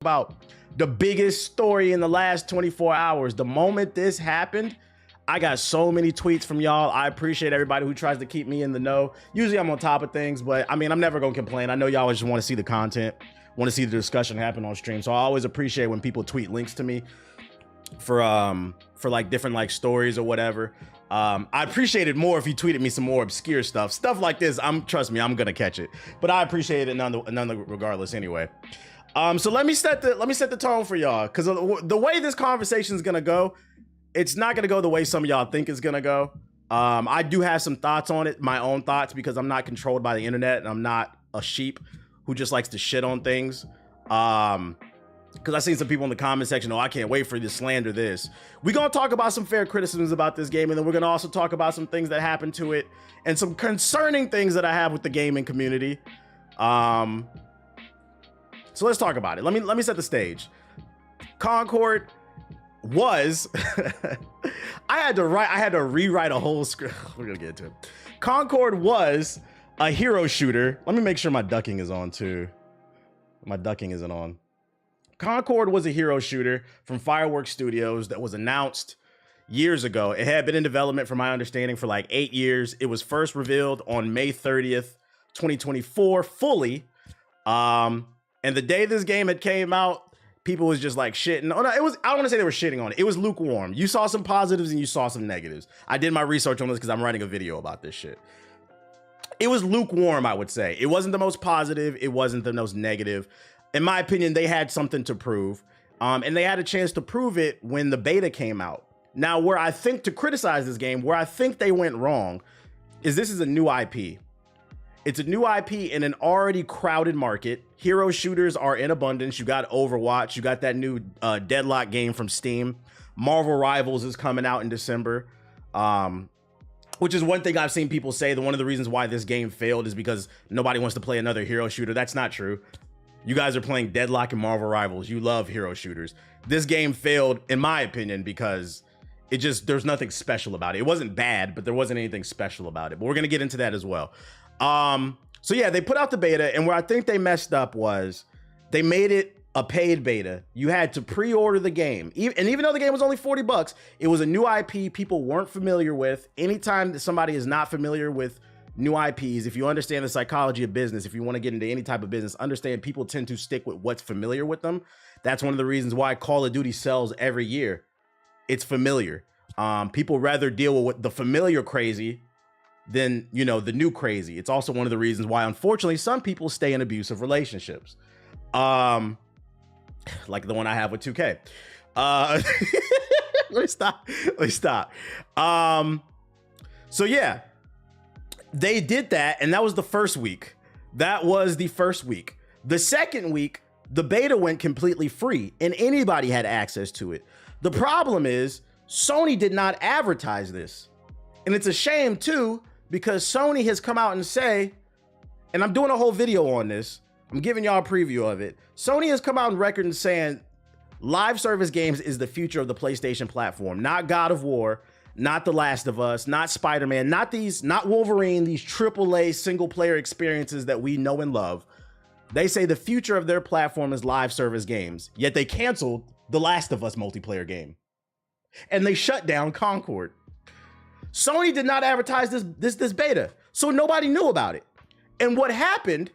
about the biggest story in the last 24 hours. The moment this happened, I got so many tweets from y'all. I appreciate everybody who tries to keep me in the know. Usually I'm on top of things, but I mean, I'm never gonna complain. I know y'all just want to see the content, want to see the discussion happen on stream. So I always appreciate when people tweet links to me for like different like stories or whatever. I appreciate it more if you tweeted me some more obscure stuff like this. Trust me, I'm gonna catch it, but I appreciate it none regardless anyway. So let me set the tone for y'all, because the way this conversation is gonna go, it's not gonna go the way some of y'all think it's gonna go. I do have some thoughts on it, my own thoughts, because I'm not controlled by the internet and I'm not a sheep who just likes to shit on things. Because I've seen some people in the comment section, oh, I can't wait for you to slander this. We're gonna talk about some fair criticisms about this game, and then we're gonna also talk about some things that happened to it and some concerning things that I have with the gaming community. So let's talk about it. Let me set the stage. Concord was I had to rewrite a whole script. We're gonna get into it. Concord was a hero shooter. Let me make sure my ducking is on too. My ducking isn't on. Concord was a hero shooter from Fireworks Studios that was announced years ago. It had been in development, from my understanding, for like 8 years. It was first revealed on May 30th, 2024, fully. And the day this game had came out, people was just like shitting. Oh no, I don't want to say they were shitting on it. It was lukewarm. You saw some positives and you saw some negatives. I did my research on this because I'm writing a video about this shit. It was lukewarm, I would say. It wasn't the most positive. It wasn't the most negative. In my opinion, they had something to prove, and they had a chance to prove it when the beta came out. Now, where I think to criticize this game, where I think they went wrong, is this is a new IP. It's a new IP in an already crowded market. Hero shooters are in abundance. You got Overwatch. You got that new Deadlock game from Steam. Marvel Rivals is coming out in December, which is one thing I've seen people say that one of the reasons why this game failed is because nobody wants to play another hero shooter. That's not true. You guys are playing Deadlock and Marvel Rivals. You love hero shooters. This game failed, in my opinion, because there's nothing special about it. It wasn't bad, but there wasn't anything special about it. But we're gonna get into that as well. So yeah, they put out the beta, and where I think they messed up was they made it a paid beta. You had to pre-order the game. And even though the game was only $40, it was a new IP people weren't familiar with. Anytime that somebody is not familiar with new IPs, if you understand the psychology of business, if you want to get into any type of business, understand people tend to stick with what's familiar with them. That's one of the reasons why Call of Duty sells every year. It's familiar. People rather deal with the familiar crazy than, you know, the new crazy. It's also one of the reasons why, unfortunately, some people stay in abusive relationships. Like the one I have with 2K. Let me stop. So yeah, they did that, and that was the first week. That was the first week. The second week, the beta went completely free, and anybody had access to it. The problem is, Sony did not advertise this. And it's a shame too, because Sony has come out and say, and I'm doing a whole video on this, I'm giving y'all a preview of it. Sony has come out on record and saying live service games is the future of the PlayStation platform, not God of War, not The Last of Us, not Spider-Man, not Wolverine, these AAA single player experiences that we know and love. They say the future of their platform is live service games, yet they canceled The Last of Us multiplayer game. And they shut down Concord. Sony did not advertise this beta, so nobody knew about it. And what happened,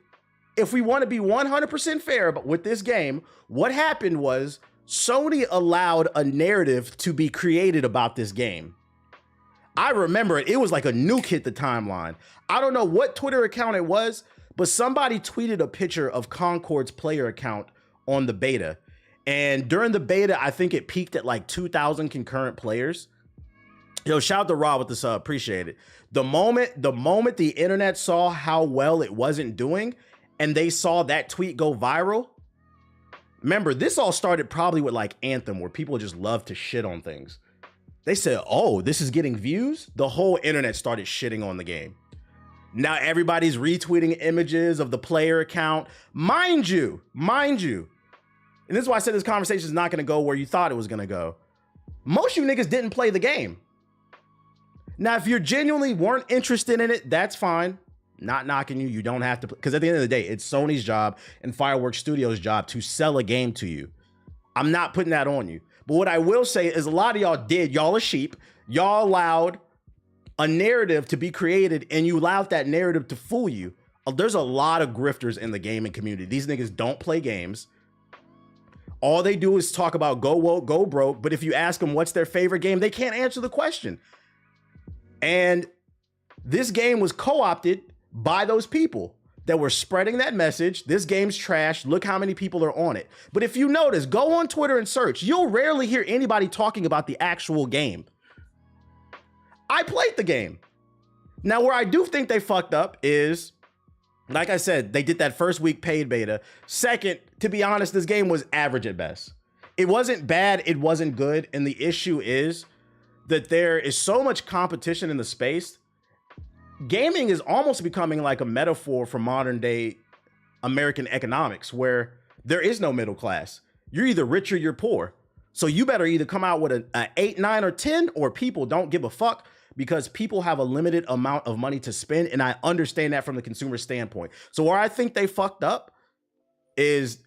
if we want to be 100% fair with this game, what happened was Sony allowed a narrative to be created about this game. I remember it was like a nuke hit the timeline. I don't know what Twitter account it was, but somebody tweeted a picture of Concord's player account on the beta. And during the beta, I think it peaked at like 2,000 concurrent players. Yo, shout out to Rob with the sub, appreciate it. The moment the internet saw how well it wasn't doing, and they saw that tweet go viral. Remember, this all started probably with like Anthem, where people just love to shit on things. They said, oh, this is getting views. The whole internet started shitting on the game. Now everybody's retweeting images of the player account. Mind you, and this is why I said this conversation is not going to go where you thought it was going to go. Most of you niggas didn't play the game. Now, if you genuinely weren't interested in it, that's fine. Not knocking you. You don't have to, because at the end of the day, it's Sony's job and Fireworks Studios' job to sell a game to you. I'm not putting that on you. But what I will say is a lot of y'all are sheep. Y'all allowed a narrative to be created and you allowed that narrative to fool you. There's a lot of grifters in the gaming community. These niggas don't play games. All they do is talk about go woke, go broke. But if you ask them what's their favorite game, they can't answer the question. And this game was co-opted by those people that were spreading that message. This game's trash. Look how many people are on it. But if you notice, go on Twitter and search. You'll rarely hear anybody talking about the actual game. I played the game. Now, where I do think they fucked up is, like I said, they did that first week paid beta. Second, to be honest, this game was average at best. It wasn't bad. It wasn't good. And the issue is that there is so much competition in the space. Gaming is almost becoming like a metaphor for modern day American economics, where there is no middle class. You're either rich or you're poor. So you better either come out with an 8, 9, or 10, or people don't give a fuck, because people have a limited amount of money to spend. And I understand that from the consumer standpoint. So where I think they fucked up is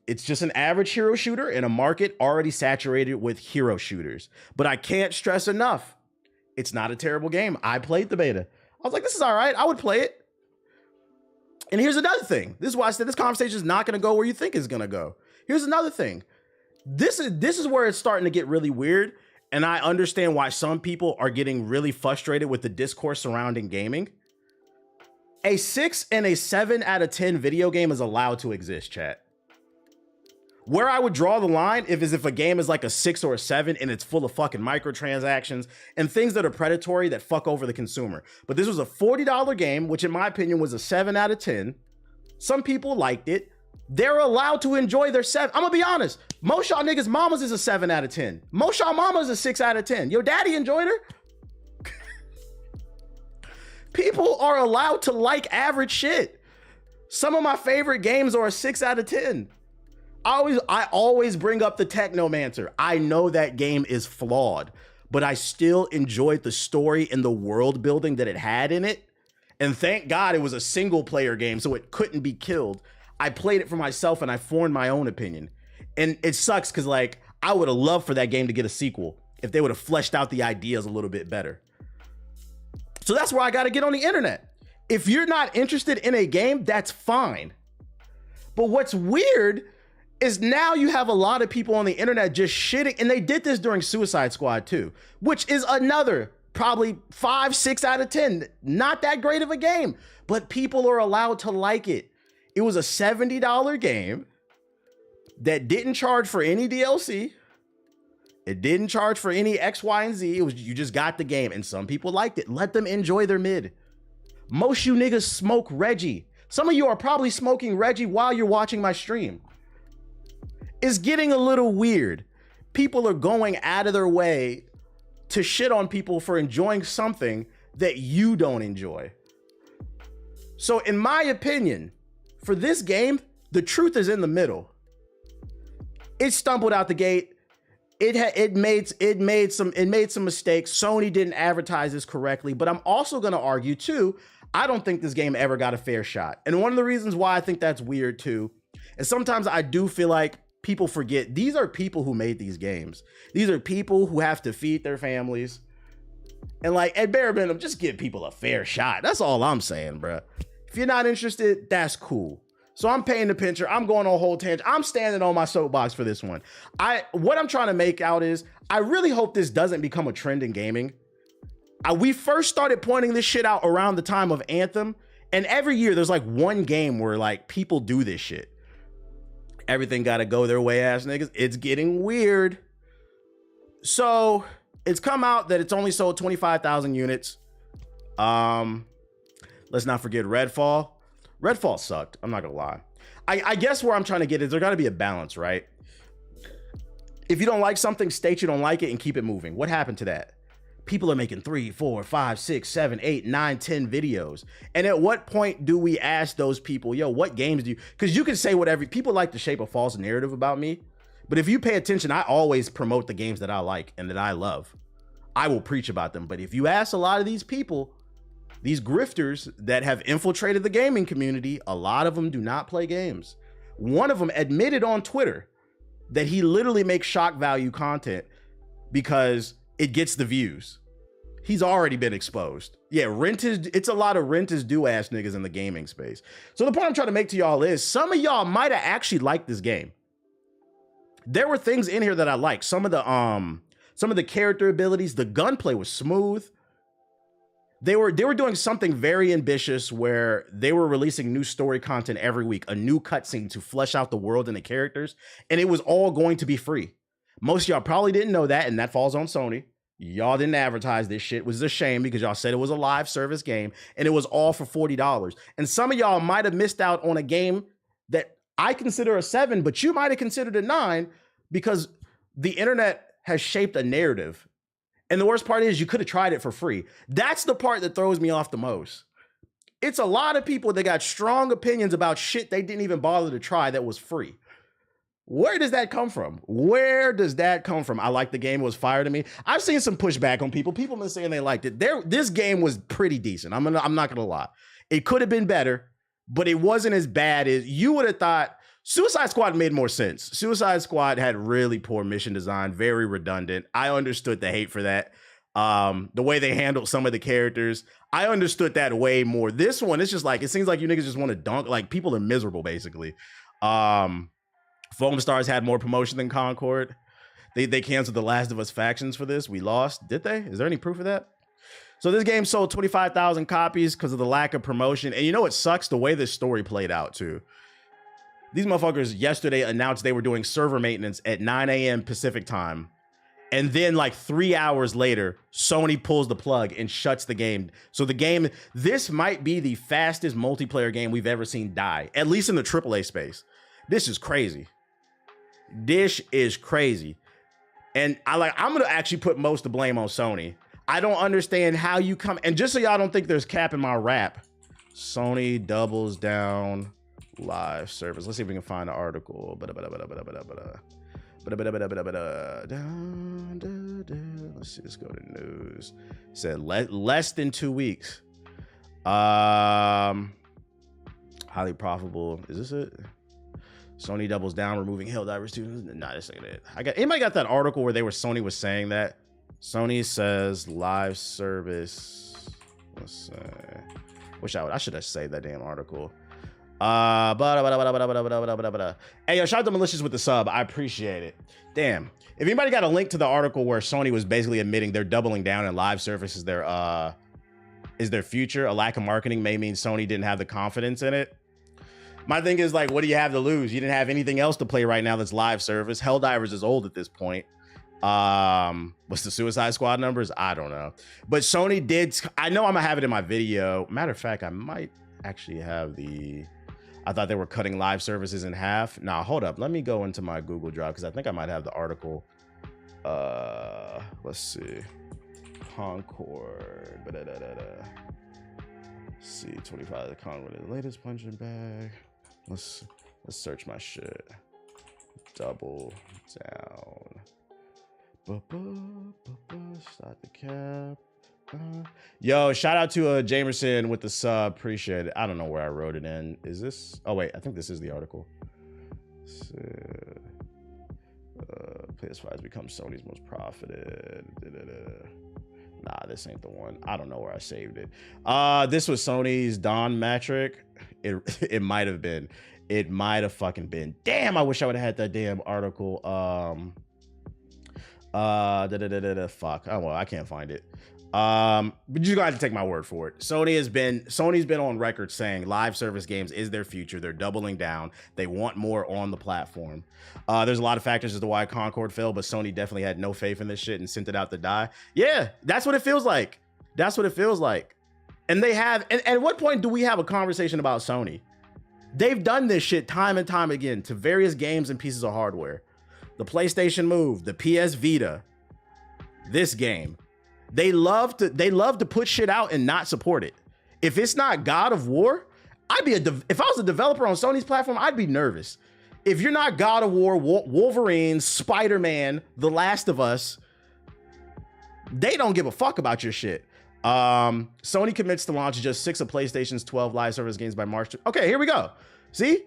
it's just an average hero shooter in a market already saturated with hero shooters. But I can't stress enough, it's not a terrible game. I played the beta. I was like, this is all right. I would play it. And here's another thing. This is why I said this conversation is not going to go where you think it's going to go. Here's another thing. This is where it's starting to get really weird. And I understand why some people are getting really frustrated with the discourse surrounding gaming. A 6 and a 7 out of 10 video game is allowed to exist, chat. Where I would draw the line is if a game is like a 6 or a 7 and it's full of fucking microtransactions and things that are predatory that fuck over the consumer. But this was a $40 game, which in my opinion was a 7 out of 10. Some people liked it. They're allowed to enjoy their 7. I'm gonna be honest. Most y'all niggas mamas is a 7 out of 10. Most y'all mamas is a 6 out of 10. Your daddy enjoyed her. People are allowed to like average shit. Some of my favorite games are a 6 out of 10. I always bring up the Technomancer. I know that game is flawed, but I still enjoyed the story and the world building that it had in it. And thank God it was a single player game, so it couldn't be killed. I played it for myself and I formed my own opinion. And it sucks because, like, I would have loved for that game to get a sequel if they would have fleshed out the ideas a little bit better. So that's where I got to get on the internet. If you're not interested in a game, that's fine. But what's weird is now you have a lot of people on the internet just shitting, and they did this during Suicide Squad too, which is another probably 5, 6 out of 10. Not that great of a game, but people are allowed to like it. It was a $70 game that didn't charge for any DLC. It didn't charge for any X, Y, and Z. It was, you just got the game, and some people liked it. Let them enjoy their mid. Most you niggas smoke Reggie. Some of you are probably smoking Reggie while you're watching my stream. It's getting a little weird. People are going out of their way to shit on people for enjoying something that you don't enjoy. So in my opinion, for this game, the truth is in the middle. It stumbled out the gate. It made some mistakes. Sony didn't advertise this correctly, but I'm also going to argue too, I don't think this game ever got a fair shot. And one of the reasons why I think that's weird too is sometimes I do feel like people forget these are people who made these games. These are people who have to feed their families. And like, at bare minimum, just give people a fair shot. That's all I'm saying, bro. If you're not interested, that's cool. So I'm painting the picture. I'm going on a whole tangent. I'm standing on my soapbox for this one. What I'm trying to make out is I really hope this doesn't become a trend in gaming. We first started pointing this shit out around the time of Anthem. And every year there's like one game where like people do this shit. Everything got to go their way, ass niggas. It's getting weird. So it's come out that it's only sold 25,000 units. Let's not forget Redfall. Redfall sucked. I'm not gonna lie. I guess where I'm trying to get is there got to be a balance, right? If you don't like something, state you don't like it and keep it moving. What happened to that? People are making 3, 4, 5, 6, 7, 8, 9, 10 videos. And at what point do we ask those people, yo, what games do you, because you can say whatever, people like to shape a false narrative about me. But if you pay attention, I always promote the games that I like and that I love. I will preach about them. But if you ask a lot of these people, These grifters that have infiltrated the gaming community, a lot of them do not play games. One of them admitted on Twitter that he literally makes shock value content because it gets the views. He's already been exposed. Yeah, it's a lot of rent is due ass niggas in the gaming space. So the point I'm trying to make to y'all is some of y'all might have actually liked this game. There were things in here that I liked. Some of the character abilities, the gunplay was smooth. They were doing something very ambitious where they were releasing new story content every week, a new cutscene to flesh out the world and the characters, and it was all going to be free. Most of y'all probably didn't know that, and that falls on Sony. Y'all didn't advertise this shit, which is a shame because y'all said it was a live service game and it was all for $40. And some of y'all might have missed out on a game that I consider a 7, but you might have considered a 9 because the internet has shaped a narrative. And the worst part is you could have tried it for free. That's the part that throws me off the most. It's a lot of people that got strong opinions about shit they didn't even bother to try that was free. Where does that come from? Where does that come from? I like the game. It was fire to me. I've seen some pushback on people. People have been saying they liked it. This game was pretty decent. I'm not gonna lie. It could have been better, but it wasn't as bad as you would have thought. Suicide Squad made more sense. Suicide Squad had really poor mission design, very redundant. I understood the hate for that. The way they handled some of the characters, I understood that way more. This one, it's just like, it seems like you niggas just want to dunk. Like, people are miserable, basically. Foam Stars had more promotion than Concord. They canceled the Last of Us factions for this. We lost. Did they? Is there any proof of that? So this game sold 25,000 copies because of the lack of promotion. And you know what sucks? The way this story played out, too. These motherfuckers yesterday announced they were doing server maintenance at 9 a.m. Pacific time. And then like 3 hours later, Sony pulls the plug and shuts the game. So the game, this might be the fastest multiplayer game we've ever seen die, at least in the AAA space. This is crazy. This is crazy. And I'm gonna actually put most of the blame on Sony. I don't understand how you come, and just so y'all don't think there's cap in my rap, Sony doubles down live service. Let's see if we can find the article. Let's see, let's go to news. It said less than 2 weeks. Highly profitable. Is this it? Sony doubles down, removing Helldivers 2. Nah, this ain't it. Anybody got that article where Sony was saying that? Sony says live service. Let's say. I should have saved that damn article. Hey, yo, shout out to Malicious with the sub. I appreciate it. Damn. If anybody got a link to the article where Sony was basically admitting they're doubling down and live service is their future, a lack of marketing may mean Sony didn't have the confidence in it. My thing is, like, what do you have to lose? You didn't have anything else to play right now that's live service. Helldivers is old at this point. What's the Suicide Squad numbers? I don't know. But Sony did. I know I'm gonna have it in my video. Matter of fact, I might actually have I thought they were cutting live services in half. Nah, hold up. Let me go into my Google Drive because I think I might have the article. Let's see. Concord. See, 25 the Concord, the latest punching bag. Let's search my shit. Double down. Start the cap. Yo, shout out to Jamerson with the sub. Appreciate it. I don't know where I wrote it in. Is this? Oh wait, I think this is the article. PS5 has become Sony's most profited. Nah, this ain't the one. I don't know where I saved it. This was Sony's Dawn metric. It might have been. It might have fucking been. Damn, I wish I would have had that damn article. Fuck. Oh well, I can't find it. But you guys have to take my word for it. Sony's been on record saying live service games is their future. They're doubling down. They want more on the platform. There's a lot of factors as to why Concord failed, but Sony definitely had no faith in this shit and sent it out to die. Yeah, that's what it feels like. That's what it feels like. And they have, and at what point do we have a conversation about Sony? They've done this shit time and time again to various games and pieces of hardware. The PlayStation Move, the PS Vita, this game. They love to put shit out and not support it. If it's not God of War, if I was a developer on Sony's platform, I'd be nervous. If you're not God of War, Wolverine, Spider-Man, The Last of Us, they don't give a fuck about your shit. Sony commits to launch just 6 of PlayStation's 12 live service games by March. Okay, here we go. See?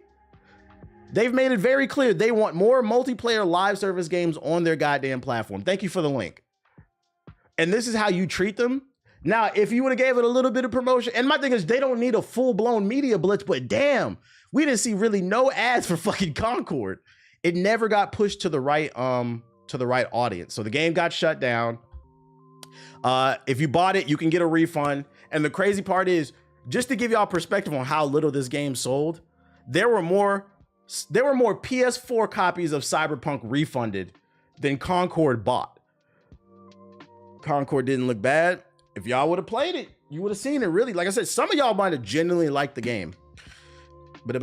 They've made it very clear they want more multiplayer live service games on their goddamn platform. Thank you for the link. And this is how you treat them? Now, if you would have gave it a little bit of promotion, and my thing is they don't need a full-blown media blitz, but damn, we didn't see really no ads for fucking Concord. It never got pushed to the right audience. So the game got shut down. If you bought it, you can get a refund. And the crazy part is, just to give y'all perspective on how little this game sold, there were more PS4 copies of Cyberpunk refunded than Concord bought. Concord didn't look bad. If y'all would have played it, you would have seen it. Really, like I said, some of y'all might have genuinely liked the game. You're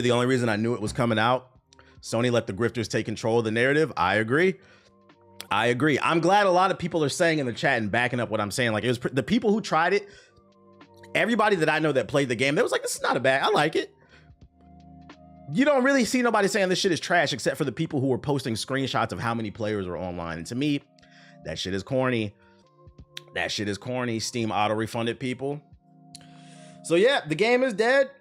the only reason I knew it was coming out. Sony let the grifters take control of the narrative. I agree. I'm glad a lot of people are saying in the chat and backing up what I'm saying. Like, it was the people who tried it. Everybody that I know that played the game, they was like, this is not a bad. I like it. You don't really see nobody saying this shit is trash except for the people who were posting screenshots of how many players were online. And to me, that shit is corny. That shit is corny. Steam auto refunded people. So yeah, the game is dead.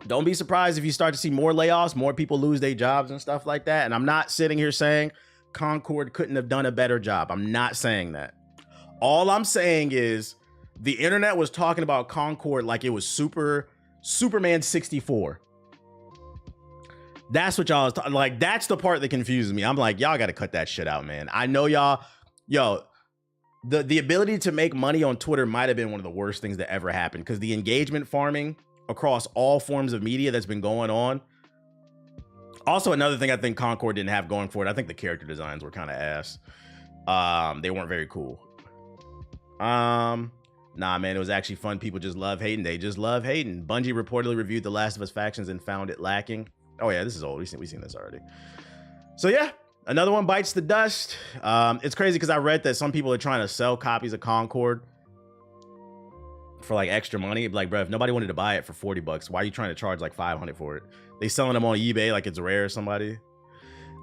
Don't be surprised if you start to see more layoffs, more people lose their jobs and stuff like that. And I'm not sitting here saying Concord couldn't have done a better job. I'm not saying that. All I'm saying is the internet was talking about Concord like it was Superman 64. That's what y'all was like. That's the part that confuses me. I'm like, y'all got to cut that shit out, man. I know y'all, the ability to make money on Twitter might have been one of the worst things that ever happened, because the engagement farming across all forms of media that's been going on. Also, another thing I think Concord didn't have going for it, I think the character designs were kind of ass. They weren't very cool. Nah, man, it was actually fun. People just love hating. They just love hating. Bungie reportedly reviewed The Last of Us factions and found it lacking. Oh yeah, this is old. We've seen this already. So yeah, another one bites the dust. It's crazy because I read that some people are trying to sell copies of Concord for like extra money. Like, bro, if nobody wanted to buy it for $40, why are you trying to charge like $500 for it? They selling them on eBay like it's rare or somebody.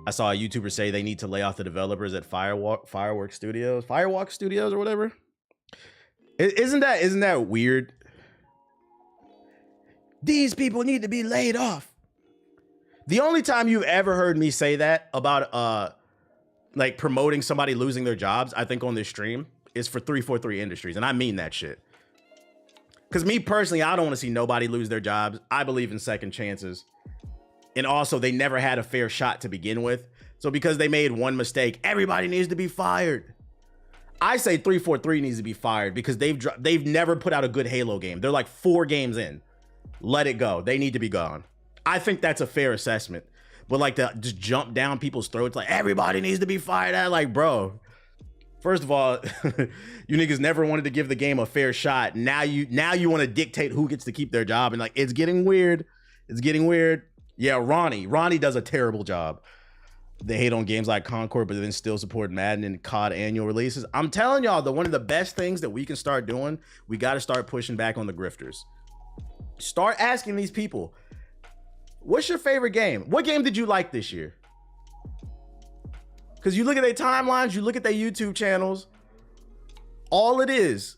I saw a YouTuber say they need to lay off the developers at Firewalk Studios or whatever. Isn't that weird? These people need to be laid off. The only time you've ever heard me say that about like promoting somebody losing their jobs, I think on this stream, is for 343 Industries, and I mean that shit. Because me personally, I don't want to see nobody lose their jobs. I believe in second chances. And also, they never had a fair shot to begin with. So because they made one mistake, everybody needs to be fired. I say 343 needs to be fired because they've never put out a good Halo game. They're like 4 games in. Let it go. They need to be gone. I think that's a fair assessment. But like to just jump down people's throats like everybody needs to be fired at, like, bro. First of all, you niggas never wanted to give the game a fair shot. Now you want to dictate who gets to keep their job, and like it's getting weird. It's getting weird. Yeah, Ronnie does a terrible job. They hate on games like Concord, but then still support Madden and COD annual releases. I'm telling y'all, one of the best things that we can start doing, we got to start pushing back on the grifters. Start asking these people, what's your favorite game? What game did you like this year? Because you look at their timelines, you look at their YouTube channels, all it is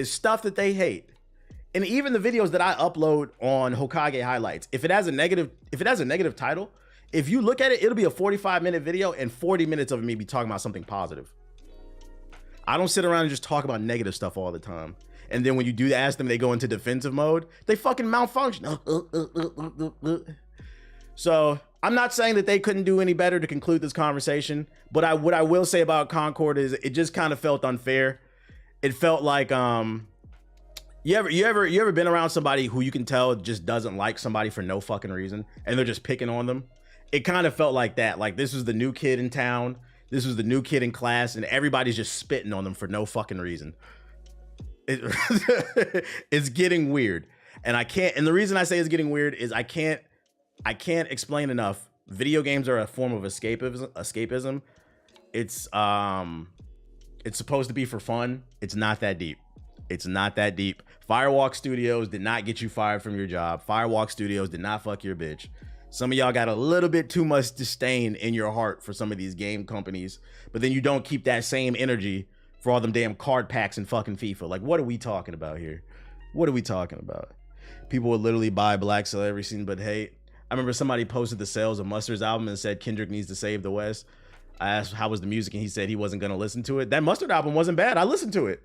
stuff that they hate. And even the videos that I upload on Hokage highlights, if it has a negative title, if you look at it, it'll be a 45-minute video and 40 minutes of me be talking about something positive. I don't sit around and just talk about negative stuff all the time. And then when you do ask them, they go into defensive mode, they fucking malfunction. So I'm not saying that they couldn't do any better to conclude this conversation, but what I will say about Concord is it just kind of felt unfair. It felt like you ever been around somebody who you can tell just doesn't like somebody for no fucking reason and they're just picking on them? It kind of felt like that. Like this was the new kid in town, this was the new kid in class, and everybody's just spitting on them for no fucking reason. It's getting weird. And the reason I say it's getting weird is I can't explain enough. Video games are a form of escapism. It's supposed to be for fun. It's not that deep. It's not that deep. Firewalk Studios did not get you fired from your job. Firewalk Studios did not fuck your bitch. Some of y'all got a little bit too much disdain in your heart for some of these game companies, but then you don't keep that same energy for all them damn card packs and fucking FIFA. Like, what are we talking about here? What are we talking about? People would literally buy Black Celebrity but hate. I remember somebody posted the sales of Mustard's album and said Kendrick needs to save the West. I asked how was the music and he said he wasn't going to listen to it. That Mustard album wasn't bad. I listened to it.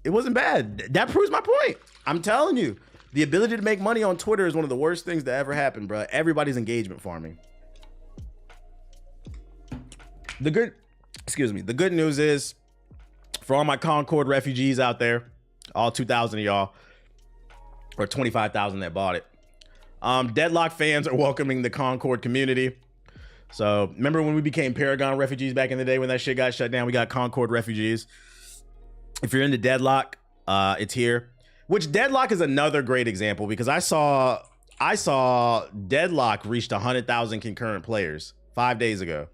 It wasn't bad. That proves my point. I'm telling you, the ability to make money on Twitter is one of the worst things that ever happened, bro. Everybody's engagement farming. The good news is, for all my Concord refugees out there, all 2,000 of y'all, or 25,000 that bought it, Deadlock fans are welcoming the Concord community. So remember when we became Paragon refugees back in the day when that shit got shut down? We got Concord refugees. If you're into Deadlock, it's here. Which Deadlock is another great example because I saw Deadlock reached 100,000 concurrent players 5 days ago.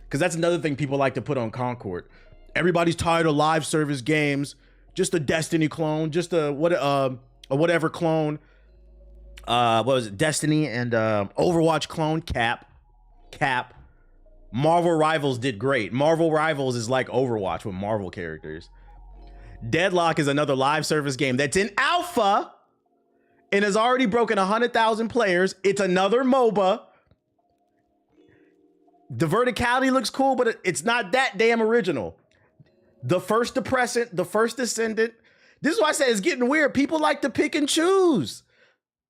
Because that's another thing people like to put on Concord. Everybody's tired of live service games. Just a Destiny clone, just a whatever clone. What was it? Destiny and Overwatch clone. Cap. Marvel Rivals did great. Marvel Rivals is like Overwatch with Marvel characters. Deadlock is another live service game that's in alpha and has already broken 100,000 players. It's another MOBA. The verticality looks cool, but it's not that damn original. The first Depressant, the first Descendant. This is why I say it's getting weird. People like to pick and choose.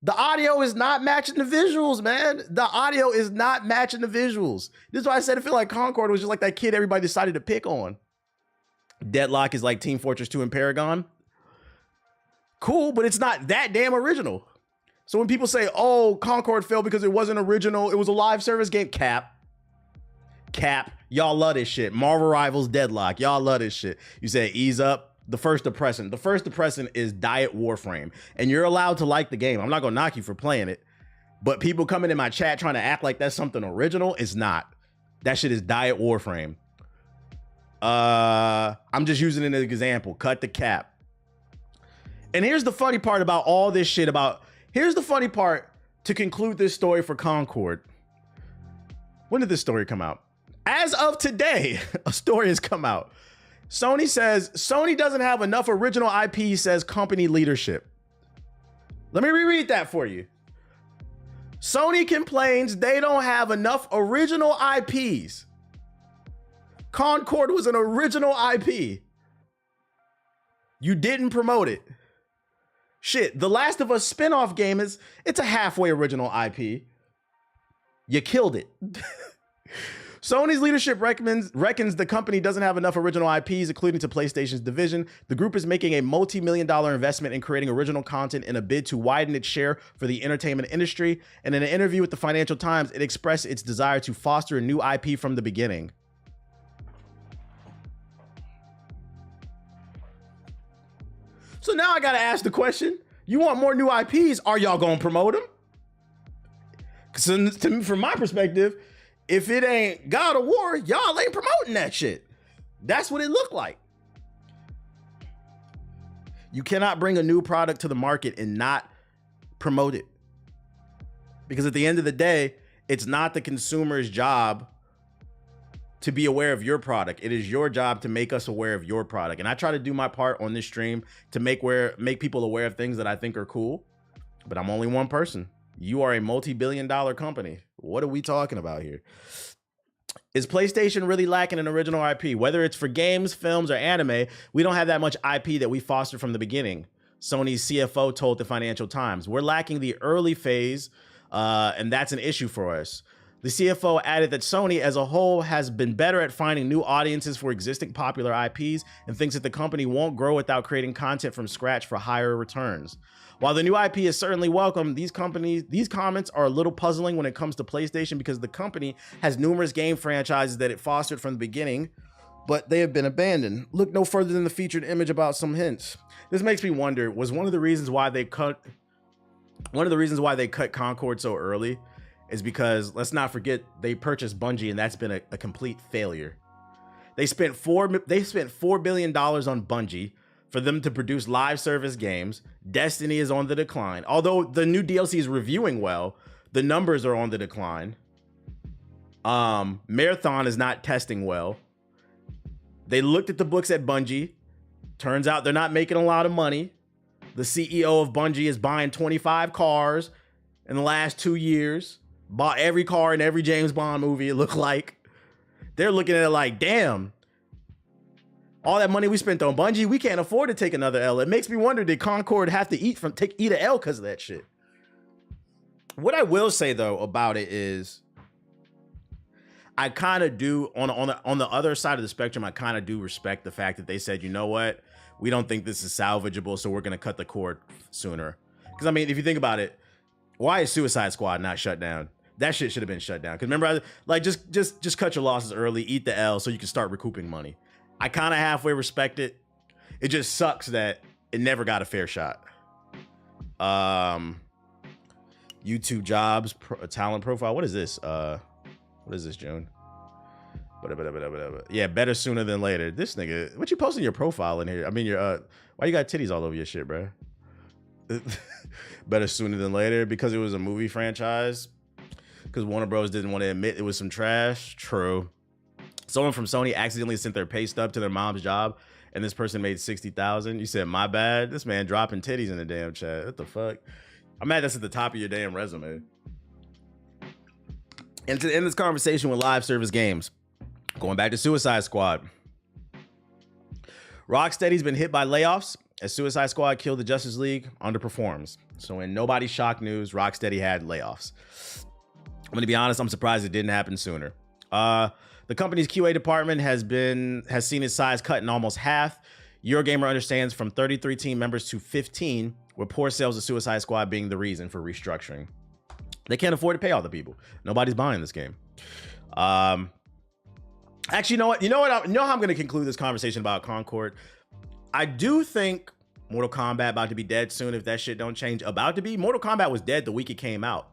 The audio is not matching the visuals, man. The audio is not matching the visuals. This is why I said I feel like Concord was just like that kid everybody decided to pick on. Deadlock is like Team Fortress 2 and Paragon. Cool, but it's not that damn original. So when people say, oh, Concord failed because it wasn't original, it was a live service game, cap. Y'all love this shit. Marvel Rivals, Deadlock, y'all love this shit. You say ease up. The first Depressant. The first Depressant is Diet Warframe. And you're allowed to like the game. I'm not gonna knock you for playing it. But people coming in my chat trying to act like that's something original, it's not. That shit is Diet Warframe. I'm just using it as an example. Cut the cap. And here's the funny part about all this shit here's the funny part to conclude this story for Concord. When did this story come out? As of today, a story has come out. Sony says Sony doesn't have enough original IP, says company leadership. Let me reread that for you. Sony complains they don't have enough original IPs. Concord was an original IP. You didn't promote it. Shit, The Last of Us spinoff game it's a halfway original IP. You killed it. Sony's leadership reckons the company doesn't have enough original IPs, including to PlayStation's division. The group is making a multi-million-dollar investment in creating original content in a bid to widen its share for the entertainment industry. And in an interview with the Financial Times, it expressed its desire to foster a new IP from the beginning. So now I gotta ask the question, you want more new IPs, are y'all gonna promote them? Because from my perspective, if it ain't God of War, y'all ain't promoting that shit. That's what it looked like. You cannot bring a new product to the market and not promote it. Because at the end of the day, it's not the consumer's job to be aware of your product. It is your job to make us aware of your product. And I try to do my part on this stream to make people aware of things that I think are cool. But I'm only one person. You are a multi-billion-dollar company. What are we talking about here? Is PlayStation really lacking an original IP? Whether it's for games, films, or anime, we don't have that much IP that we fostered from the beginning. Sony's CFO told the Financial Times. We're lacking the early phase, and that's an issue for us. The CFO added that Sony as a whole has been better at finding new audiences for existing popular IPs and thinks that the company won't grow without creating content from scratch for higher returns. While the new IP is certainly welcome, these comments are a little puzzling when it comes to PlayStation because the company has numerous game franchises that it fostered from the beginning, but they have been abandoned. Look no further than the featured image about some hints. This makes me wonder, was one of the reasons why they cut Concord so early is because, let's not forget, they purchased Bungie and that's been a complete failure. They spent $4 billion on Bungie for them to produce live service games. Destiny is on the decline. Although the new DLC is reviewing well, the numbers are on the decline. Marathon is not testing well. They looked at the books at Bungie. Turns out they're not making a lot of money. The CEO of Bungie is buying 25 cars in the last 2 years. Bought every car in every James Bond movie, it looked like. They're looking at it like, damn, all that money we spent on Bungie, we can't afford to take another L. It makes me wonder, did Concord have to eat an L because of that shit? What I will say though about it is, I kind of do on the other side of the spectrum. I kind of do respect the fact that they said, you know what, we don't think this is salvageable, so we're gonna cut the cord sooner. Because I mean, if you think about it, why is Suicide Squad not shut down? That shit should have been shut down. Because remember, just cut your losses early, eat the L, so you can start recouping money. I kind of halfway respect it. It just sucks that it never got a fair shot. YouTube jobs, talent profile. What is this? What is this, June? Yeah, better sooner than later. This nigga, what you posting your profile in here? I mean, why you got titties all over your shit, bro? Better sooner than later because it was a movie franchise. Because Warner Bros. Didn't want to admit it was some trash. True. Someone from Sony accidentally sent their pay stub to their mom's job, and this person made $60,000. You said, my bad. This man dropping titties in the damn chat. What the fuck? I'm mad that's at the top of your damn resume. And to end this conversation with live service games, going back to Suicide Squad. Rocksteady's been hit by layoffs as Suicide Squad Killed the Justice League underperforms. So in nobody's shock news, Rocksteady had layoffs. I'm going to be honest, I'm surprised it didn't happen sooner. The company's QA department has seen its size cut in almost half. Eurogamer understands from 33 team members to 15, with poor sales of Suicide Squad being the reason for restructuring. They can't afford to pay all the people. Nobody's buying this game. Actually, you know what? You know how I'm going to conclude this conversation about Concord? I do think Mortal Kombat about to be dead soon if that shit don't change. About to be? Mortal Kombat was dead the week it came out.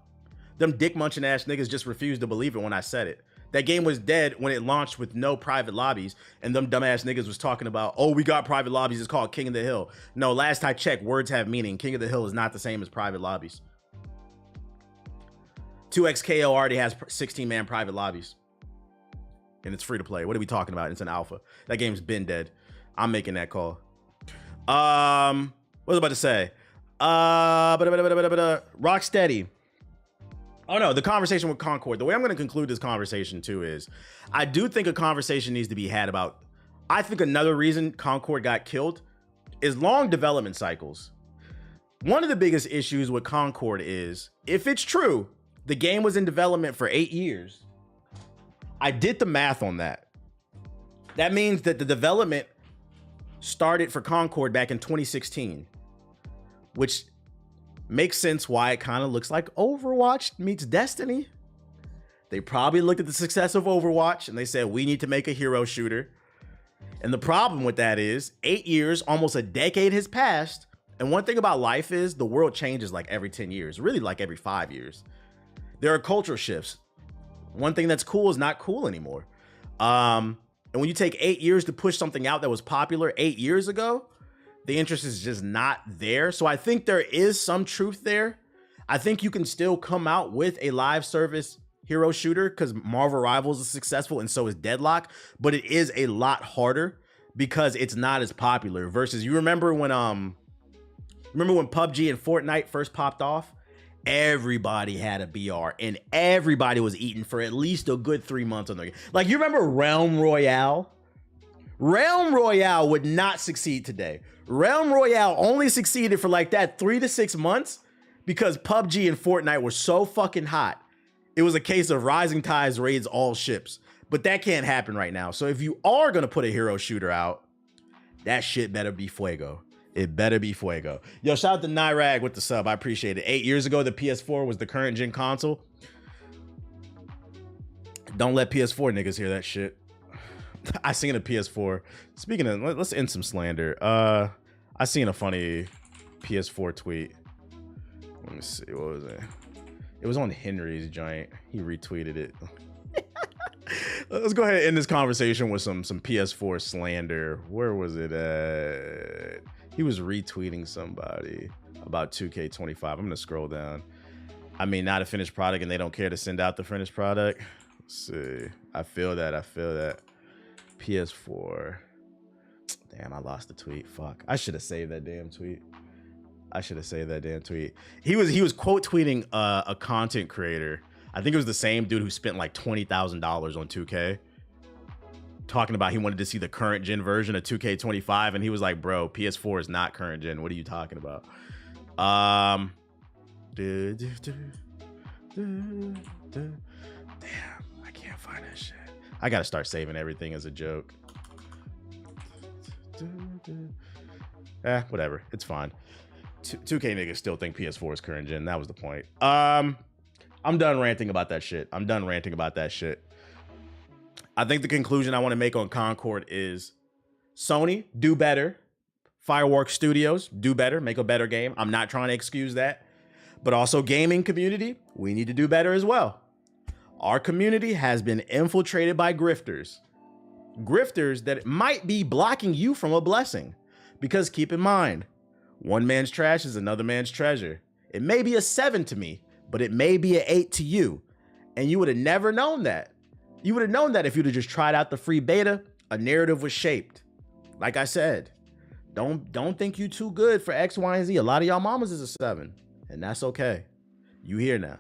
Them dick munching ass niggas just refused to believe it when I said it. That game was dead when it launched with no private lobbies, and them dumbass niggas was talking about, oh, we got private lobbies, it's called King of the Hill. No, last I checked, words have meaning. King of the Hill is not the same as private lobbies. 2XKO already has 16-man private lobbies. And it's free to play. What are we talking about? It's an alpha. That game's been dead. I'm making that call. What was I about to say? Rocksteady. Oh no, the conversation with Concord. The way I'm going to conclude this conversation too is, I do think a conversation needs to be had about, I think another reason Concord got killed is long development cycles. One of the biggest issues with Concord is, if it's true, the game was in development for 8 years. I did the math on that. That means that the development started for Concord back in 2016, which makes sense why it kind of looks like Overwatch meets Destiny. They probably looked at the success of Overwatch and they said, we need to make a hero shooter. And the problem with that is 8 years, almost a decade has passed. And one thing about life is the world changes like every 10 years, really like every 5 years. There are cultural shifts. One thing that's cool is not cool anymore. And when you take 8 years to push something out that was popular 8 years ago, the interest is just not there. So I think there is some truth there. I think you can still come out with a live service hero shooter because Marvel Rivals is successful and so is Deadlock, but it is a lot harder because it's not as popular versus you remember when PUBG and Fortnite first popped off? Everybody had a BR and everybody was eating for at least a good 3 months on their game. Like, you remember Realm Royale? Realm Royale would not succeed today. Realm Royale only succeeded for like that 3 to 6 months because PUBG and Fortnite were so fucking hot. It was a case of rising tides raids all ships, but that can't happen right now. So if you are going to put a hero shooter out, that shit better be fuego. It better be fuego. Yo, shout out to Nirag with the sub. I appreciate it. 8 years ago, the PS4 was the current gen console. Don't let PS4 niggas hear that shit. I seen a PS4. Speaking of, let's end some slander. I seen a funny PS4 tweet. Let me see. What was it? It was on Henry's joint. He retweeted it. Let's go ahead and end this conversation with some PS4 slander. Where was it at? He was retweeting somebody about 2K25. I'm gonna scroll down. I mean, not a finished product, and they don't care to send out the finished product. Let's see. I feel that. PS4. Damn, I lost the tweet. Fuck. I should have saved that damn tweet. He was quote tweeting a content creator. I think it was the same dude who spent like $20,000 on 2K. Talking about he wanted to see the current gen version of 2K25, and he was like, bro, PS4 is not current gen. What are you talking about? Damn, I can't find that shit. I gotta start saving everything as a joke. Whatever, it's fine. 2K niggas still think PS4 is current gen. That was the point. I'm done ranting about that shit. I think the conclusion I want to make on Concord is Sony, do better. Fireworks Studios, do better, make a better game. I'm not trying to excuse that. But also gaming community, we need to do better as well. Our community has been infiltrated by grifters. Grifters that might be blocking you from a blessing. Because keep in mind, one man's trash is another man's treasure. It may be a 7 to me, but it may be an 8 to you. And you would have never known that. You would have known that if you'd have just tried out the free beta, a narrative was shaped. Like I said, don't think you too good for X, Y, and Z. A lot of y'all mamas is a 7, and that's okay. You here now.